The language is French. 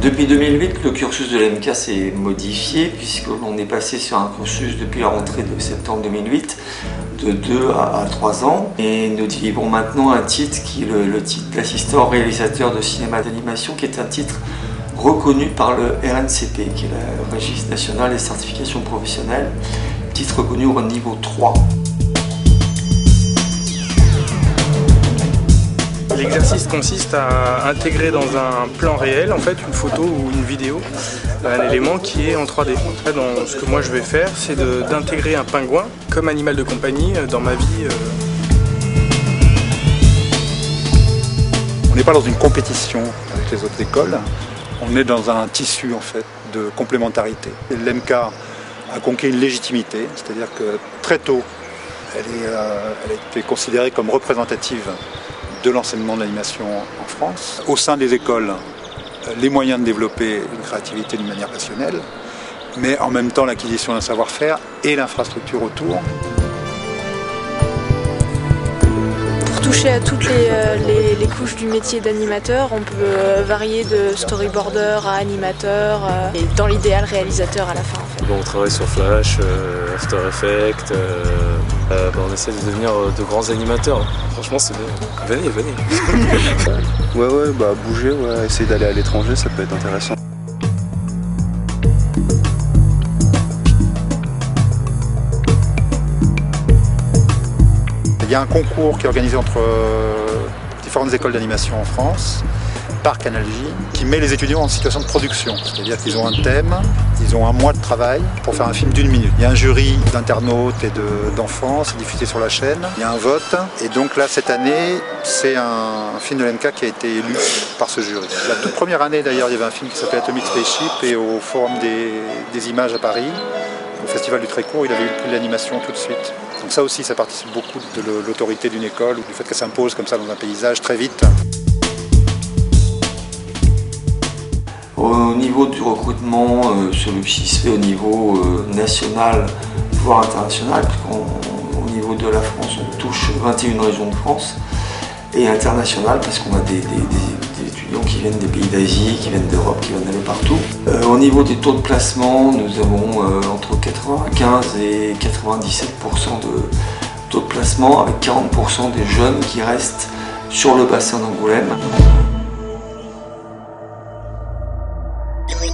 Depuis 2008, le cursus de l'EMCA s'est modifié puisqu'on est passé sur un cursus depuis la rentrée de septembre 2008 de 2 à 3 ans et nous délivrons maintenant un titre qui est le titre d'assistant réalisateur de cinéma d'animation qui est un titre reconnu par le RNCP qui est le Registre national des certifications professionnelles, titre reconnu au niveau 3. L'exercice consiste à intégrer dans un plan réel en fait une photo ou une vidéo, un élément qui est en 3D. Donc, ce que moi je vais faire, c'est d'intégrer un pingouin comme animal de compagnie dans ma vie. On n'est pas dans une compétition avec les autres écoles, on est dans un tissu en fait de complémentarité. L'EMCA a conquis une légitimité, c'est-à-dire que très tôt, elle a été considérée comme représentative de l'enseignement de l'animation en France. Au sein des écoles, les moyens de développer une créativité d'une manière passionnelle, mais en même temps l'acquisition d'un savoir-faire et l'infrastructure autour. Pour toucher à toutes les couches du métier d'animateur, on peut varier de storyboarder à animateur et dans l'idéal réalisateur à la fin. En fait. Bon, on travaille sur Flash, After Effects, on essaie de devenir de grands animateurs. Franchement c'est bien, venez. ouais, bouger, essayer d'aller à l'étranger, ça peut être intéressant. Il y a un concours qui est organisé entre différentes écoles d'animation en France, par Canal J, qui met les étudiants en situation de production. C'est-à-dire qu'ils ont un thème, ils ont un mois de travail pour faire un film d'1 minute. Il y a un jury d'internautes et d'enfants, c'est diffusé sur la chaîne. Il y a un vote. Et donc là, cette année, c'est un film de l'EMCA qui a été élu par ce jury. La toute première année, d'ailleurs, il y avait un film qui s'appelait Atomic Spaceship et au Forum des images à Paris, au Festival du Trécourt, il avait eu le prix de l'animation tout de suite. Donc ça aussi, ça participe beaucoup de l'autorité d'une école, ou du fait qu'elle s'impose comme ça dans un paysage très vite. Au niveau du recrutement, celui-ci se fait au niveau national, voire international, puisqu'au niveau de la France, on touche 21 régions de France, et international, parce qu'on a des étudiants qui viennent des pays d'Asie, qui viennent d'Europe, qui viennent d'aller partout. Au niveau des taux de placement, nous avons entre 95 et 97% de taux de placement, avec 40% des jeunes qui restent sur le bassin d'Angoulême. Oui.